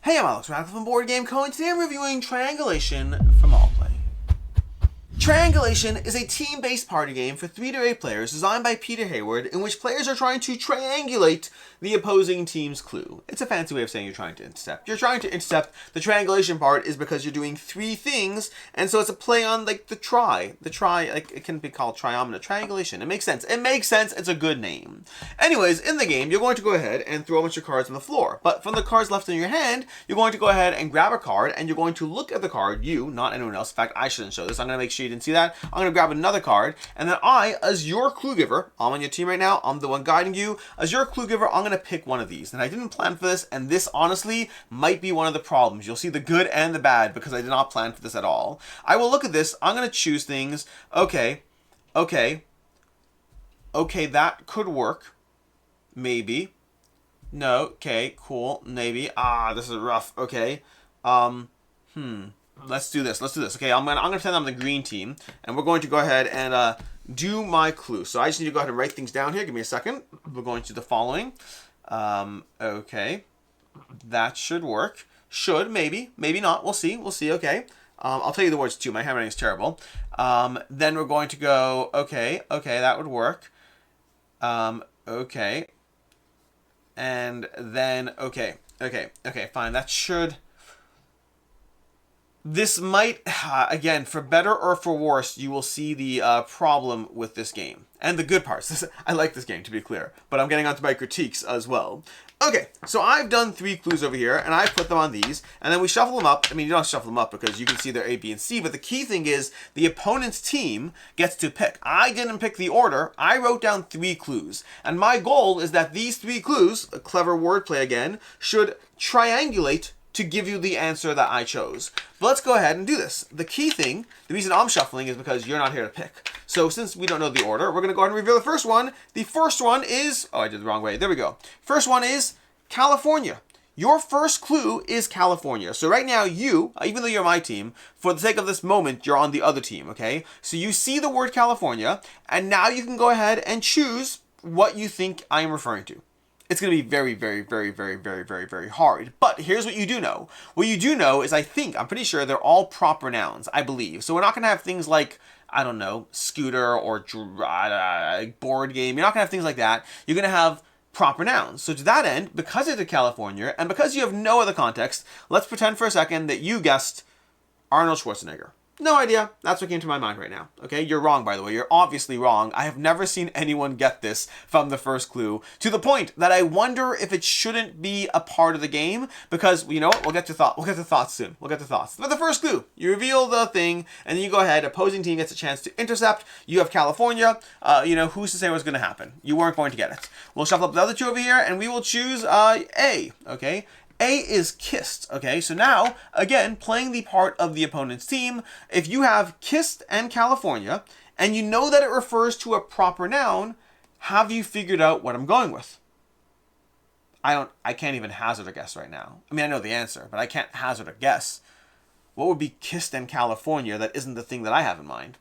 Hey, I'm Alex Radcliffe from Board Game Co. and today I'm reviewing Triangulation from Allplay. Triangulation is a team-based party game for 3 to 8 players designed by Peter Hayward in which players are trying to triangulate the opposing team's clue. It's a fancy way of saying you're trying to intercept. You're trying to intercept. The triangulation part is because you're doing 3 things, and so it's a play on like the try. The try, like it can be called triomina. Triangulation. It makes sense. It makes sense. It's a good name. Anyways, in the game, you're going to go ahead and throw a bunch of cards on the floor. But from the cards left in your hand, you're going to go ahead and grab a card, and you're going to look at the card. You, not anyone else. In fact, I shouldn't show this. I'm going to make sure you didn't see that. I'm going to grab another card, and then I, as your clue giver, I'm on your team right now, I'm the one guiding you, as your clue giver, I'm going to pick one of these. And I didn't plan for this, and this, honestly, might be one of the problems. You'll see the good and the bad, because I did not plan for this at all. I will look at this, I'm going to choose things, okay, that could work, maybe, no, okay, cool, maybe, this is rough, okay, Let's do this. Okay, I'm gonna pretend I'm the green team, and we're going to go ahead and do my clue. So I just need to go ahead and write things down here. Give me a second. We're going to do the following. Okay, that should work. Should, maybe not. We'll see. Okay. I'll tell you the words too. My handwriting is terrible. Then we're going to go. Okay, that would work. Okay, and then okay, fine. That should. This might, again, for better or for worse, you will see the problem with this game. And the good parts. I like this game, to be clear. But I'm getting onto my critiques as well. Okay, so I've done 3 clues over here, and I put them on these. And then we shuffle them up. I mean, you don't shuffle them up because you can see they're A, B, and C. But the key thing is the opponent's team gets to pick. I didn't pick the order. I wrote down 3 clues. And my goal is that these 3 clues, a clever wordplay again, should triangulate to give you the answer that I chose. But let's go ahead and do this. The key thing, the reason I'm shuffling is because you're not here to pick. So since we don't know the order, we're going to go ahead and reveal the first one. The first one is, I did the wrong way. There we go. First one is California. Your first clue is California. So right now you, even though you're my team, for the sake of this moment, you're on the other team, okay? So you see the word California, and now you can go ahead and choose what you think I am referring to. It's going to be very, very, very, very, very, very, very hard. But here's what you do know. What you do know is I'm pretty sure they're all proper nouns, I believe. So we're not going to have things like, I don't know, scooter or board game. You're not going to have things like that. You're going to have proper nouns. So to that end, because it's a California, and because you have no other context, let's pretend for a second that you guessed Arnold Schwarzenegger. No idea. That's what came to my mind right now. Okay, you're wrong, by the way. You're obviously wrong. I have never seen anyone get this from the first clue, to the point that I wonder if it shouldn't be a part of the game, because, you know what, we'll get to thoughts soon. But the first clue, you reveal the thing, and then you go ahead, opposing team gets a chance to intercept. You have California. Who's to say what's going to happen? You weren't going to get it. We'll shuffle up the other 2 over here, and we will choose A, okay? A is kissed, okay? So now, again, playing the part of the opponent's team, if you have kissed and California, and you know that it refers to a proper noun, have you figured out what I'm going with? I can't even hazard a guess right now. I mean, I know the answer, but I can't hazard a guess. What would be kissed and California that isn't the thing that I have in mind?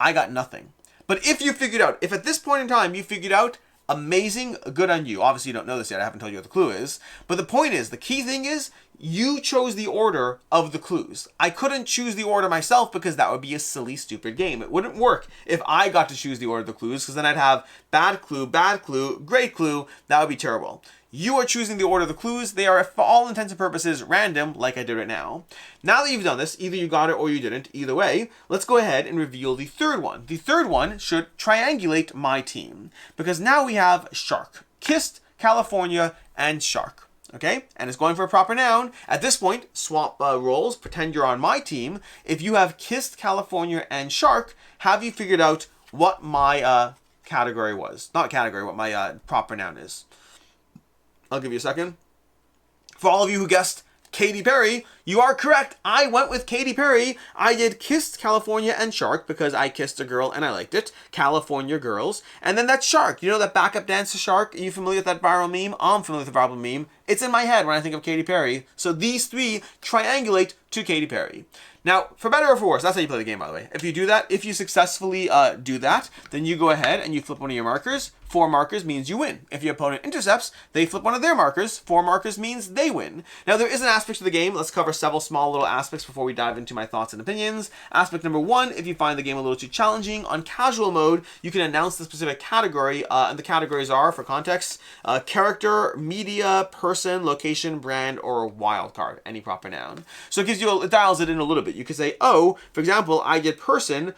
I got nothing. But if you figured out, if at this point in time you figured out, amazing, good on you. Obviously, you don't know this yet. I haven't told you what the clue is. But the point is, the key thing is, you chose the order of the clues. I couldn't choose the order myself because that would be a silly, stupid game. It wouldn't work if I got to choose the order of the clues, because then I'd have bad clue, great clue. That would be terrible. You are choosing the order of the clues. They are, for all intents and purposes, random, like I did right now. Now that you've done this, either you got it or you didn't. Either way, let's go ahead and reveal the third one. The third one should triangulate my team, because now we have shark. Kissed, California, and shark. Okay? And it's going for a proper noun. At this point, swap roles. Pretend you're on my team. If you have kissed, California, and shark, have you figured out what my category was? Not category, what my proper noun is. I'll give you a second. For all of you who guessed Katy Perry, You are correct. I went with Katy Perry. I did Kissed California and Shark because I kissed a girl and I liked it. California Girls. And then that Shark. You know that backup dance to Shark? Are you familiar with that viral meme? I'm familiar with the viral meme. It's in my head when I think of Katy Perry. So these three triangulate to Katy Perry. Now, for better or for worse, that's how you play the game, by the way. If you do that, if you successfully do that, then you go ahead and you flip one of your markers. 4 markers means you win. If your opponent intercepts, they flip one of their markers. 4 markers means they win. Now, there is an aspect to the game. Let's cover several small little aspects before we dive into my thoughts and opinions. Aspect number 1, if you find the game a little too challenging, on casual mode, you can announce the specific category, and the categories are, for context, character, media, person, location, brand, or wildcard, any proper noun. So it dials it in a little bit. You could say, oh, for example, I did person,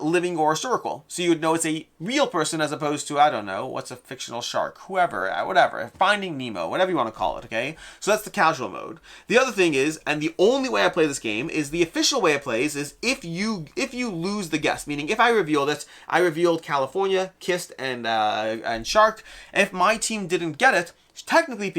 living or historical. So you would know it's a real person as opposed to, I don't know, what's a fictional shark, whoever, whatever, Finding Nemo, whatever you want to call it, okay? So that's the casual mode. The other thing is, and the only way I play this game is the official way it plays is if you lose the guess, meaning if I revealed it, I revealed California, Kissed, and Shark, and if my team didn't get it, technically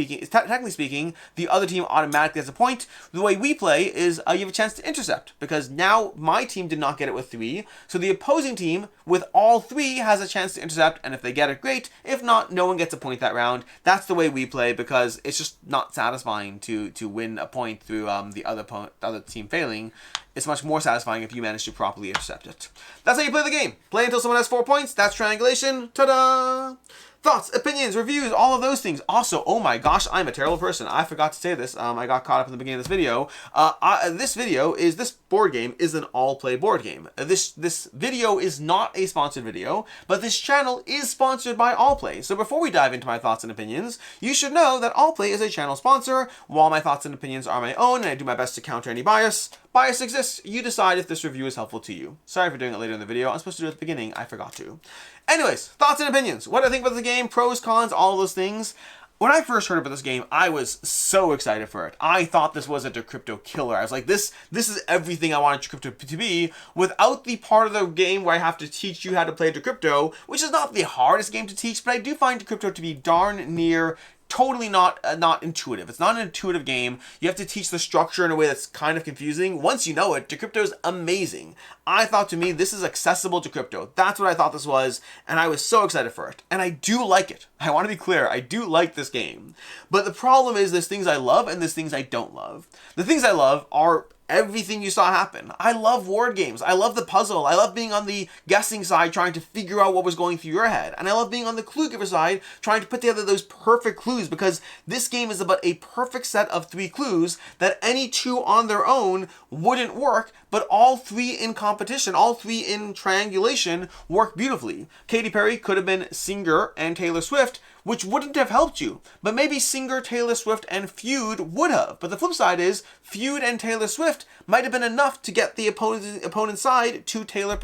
speaking, the other team automatically has a point. The way we play is you have a chance to intercept, because now my team did not get it with 3, so the opposing team with all 3 has a chance to intercept, and if they get it, great. If not, no one gets a point that round. That's the way we play, because it's just not satisfying to win a point through the other team failing. It's much more satisfying if you manage to properly intercept it. That's how you play the game. Play until someone has 4 points. That's triangulation. Ta-da! Thoughts, opinions, reviews, all of those things. Also, oh my gosh, I'm a terrible person. I forgot to say this. I got caught up in the beginning of this video. This board game is an all-play board game. This video is not a sponsored video, but this channel is sponsored by Allplay. So before we dive into my thoughts and opinions, you should know that Allplay is a channel sponsor. While my thoughts and opinions are my own, and I do my best to counter any bias, bias exists. You decide if this review is helpful to you. Sorry for doing it later in the video. I'm supposed to do it at the beginning. I forgot to. Anyways, thoughts and opinions. What do I think about the game? Pros, cons, all those things. When I first heard about this game, I was so excited for it. I thought this was a decrypto killer. I was like, this is everything I wanted decrypto to be, without the part of the game where I have to teach you how to play decrypto, which is not the hardest game to teach, but I do find decrypto to be darn near totally not intuitive. It's not an intuitive game. You have to teach the structure in a way that's kind of confusing. Once you know it, decrypto is amazing. I thought, to me, this is accessible decrypto. That's what I thought this was, and I was so excited for it. And I do like it. I want to be clear, I do like this game. But the problem is there's things I love and there's things I don't love. The things I love are everything you saw happen. I love word games. I love the puzzle. I love being on the guessing side trying to figure out what was going through your head. And I love being on the clue giver side trying to put together those perfect clues, because this game is about a perfect set of 3 clues that any 2 on their own wouldn't work, but all 3 in competition, all 3 in triangulation work beautifully. Katy Perry could have been Singer and Taylor Swift, which wouldn't have helped you. But maybe Singer, Taylor Swift, and Feud would have. But the flip side is, Feud and Taylor Swift might have been enough to get the opponent's side to Katy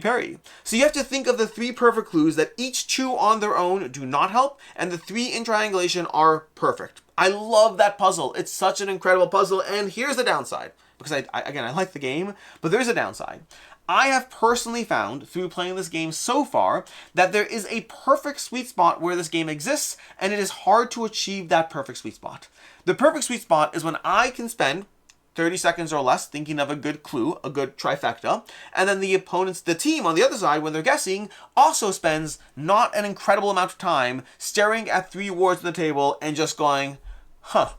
Perry. So you have to think of the 3 perfect clues that each 2 on their own do not help, and the 3 in triangulation are perfect. I love that puzzle. It's such an incredible puzzle, and here's the downside. Because I like the game, but there's a downside. I have personally found, through playing this game so far, that there is a perfect sweet spot where this game exists, and it is hard to achieve that perfect sweet spot. The perfect sweet spot is when I can spend 30 seconds or less thinking of a good clue, a good trifecta, and then the team on the other side, when they're guessing, also spends not an incredible amount of time staring at 3 words on the table and just going, I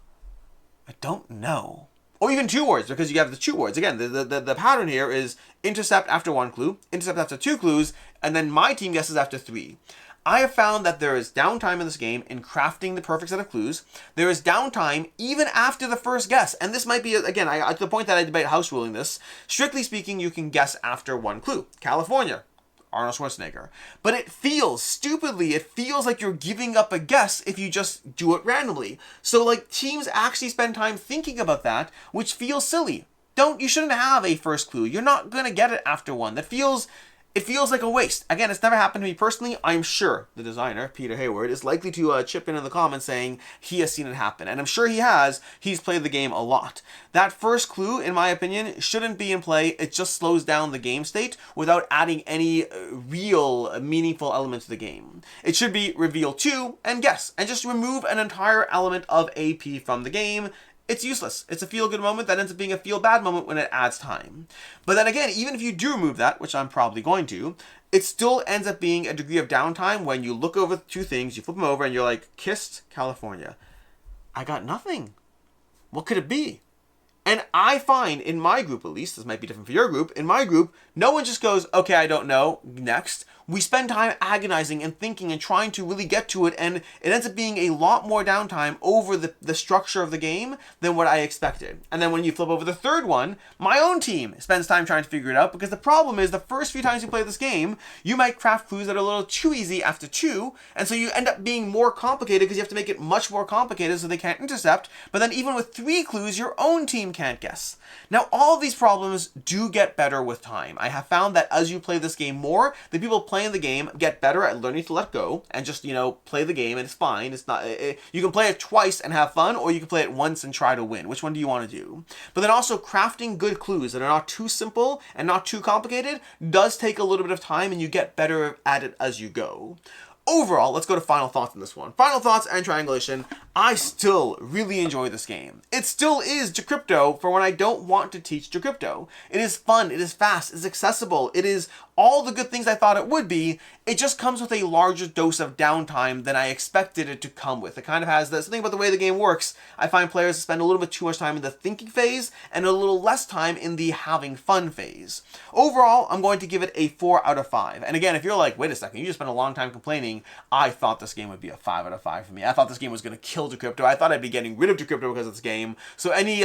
don't know. Or even 2 words, because you have the 2 words. Again, the pattern here is intercept after 1 clue, intercept after 2 clues, and then my team guesses after 3. I have found that there is downtime in this game in crafting the perfect set of clues. There is downtime even after the first guess. And this might be, again, to the point that I debate house ruling this. Strictly speaking, you can guess after 1 clue. California. Arnold Schwarzenegger. But it feels like you're giving up a guess if you just do it randomly. So like teams actually spend time thinking about that, which feels silly. You shouldn't have a first clue. You're not going to get it after 1. That feels it feels like a waste. Again, it's never happened to me personally. I'm sure the designer, Peter Hayward, is likely to chip in the comments saying he has seen it happen. And I'm sure he has. He's played the game a lot. That first clue, in my opinion, shouldn't be in play. It just slows down the game state without adding any real meaningful element to the game. It should be reveal 2 and guess, and just remove an entire element of AP from the game. It's useless. It's a feel-good moment that ends up being a feel-bad moment when it adds time. But then again, even if you do remove that, which I'm probably going to, it still ends up being a degree of downtime when you look over 2 things, you flip them over, and you're like, Kissed, California. I got nothing. What could it be? And I find, in my group at least, this might be different for your group, in my group, no one just goes, okay, I don't know, next. We spend time agonizing and thinking and trying to really get to it, and it ends up being a lot more downtime over the structure of the game than what I expected. And then when you flip over the third one, my own team spends time trying to figure it out, because the problem is the first few times you play this game, you might craft clues that are a little too easy after 2, and so you end up being more complicated because you have to make it much more complicated so they can't intercept, but then even with 3 clues, your own team can't guess. Now, all of these problems do get better with time. I have found that as you play this game more, the people playing the game get better at learning to let go and just, play the game, and it's fine. It's not, you can play it twice and have fun, or you can play it once and try to win. Which one do you want to do? But then also crafting good clues that are not too simple and not too complicated does take a little bit of time, and you get better at it as you go. Overall, let's go to final thoughts on this one. Final thoughts and triangulation. I still really enjoy this game. It still is Decrypto for when I don't want to teach Decrypto. It is fun, it is fast, it's accessible, it is all the good things I thought it would be. It just comes with a larger dose of downtime than I expected it to come with. It kind of has this thing about the way the game works. I find players spend a little bit too much time in the thinking phase and a little less time in the having fun phase. Overall, I'm going to give it a 4 out of 5. And again, if you're like, wait a second, you just spent a long time complaining, I thought this game would be a 5 out of 5 for me. I thought this game was going to kill Decrypto. I thought I'd be getting rid of Decrypto because of this game. So any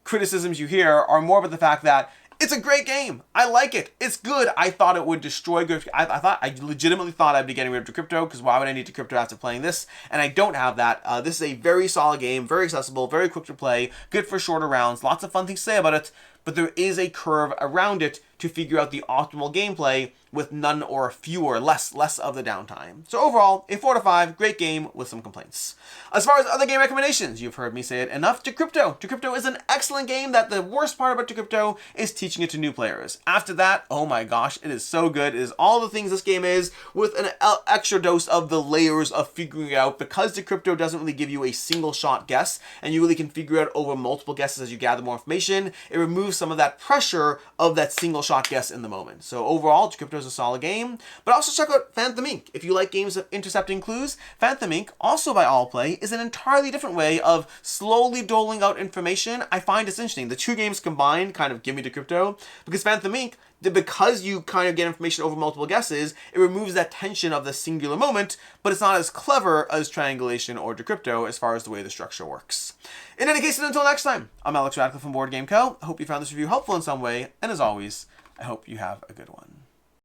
criticisms you hear are more about the fact that it's a great game. I like it. It's good. I thought it would destroy Decrypto. I legitimately thought I'd be getting rid of Decrypto, because why would I need Decrypto after playing this? And I don't have that. This is a very solid game, very accessible, very quick to play, good for shorter rounds, lots of fun things to say about it, but there is a curve around it to figure out the optimal gameplay with none or fewer, less of the downtime. So overall, a 4 to 5, great game with some complaints. As far as other game recommendations, you've heard me say it enough, Decrypto. Decrypto is an excellent game that the worst part about Decrypto is teaching it to new players. After that, oh my gosh, it is so good. It is all the things this game is with an extra dose of the layers of figuring it out, because Decrypto doesn't really give you a single shot guess, and you really can figure it out over multiple guesses as you gather more information. It removes some of that pressure of that single shot guess in the moment. So overall, Decrypto is a solid game, but also check out Phantom Ink. If you like games of intercepting clues, Phantom Ink, also by Allplay, is an entirely different way of slowly doling out information. I find it's interesting. The 2 games combined kind of give me Decrypto, because Phantom Ink, because you kind of get information over multiple guesses, it removes that tension of the singular moment, but it's not as clever as Triangulation or Decrypto as far as the way the structure works. In any case, until next time, I'm Alex Radcliffe from Board Game Co. I hope you found this review helpful in some way, and as always, I hope you have a good one.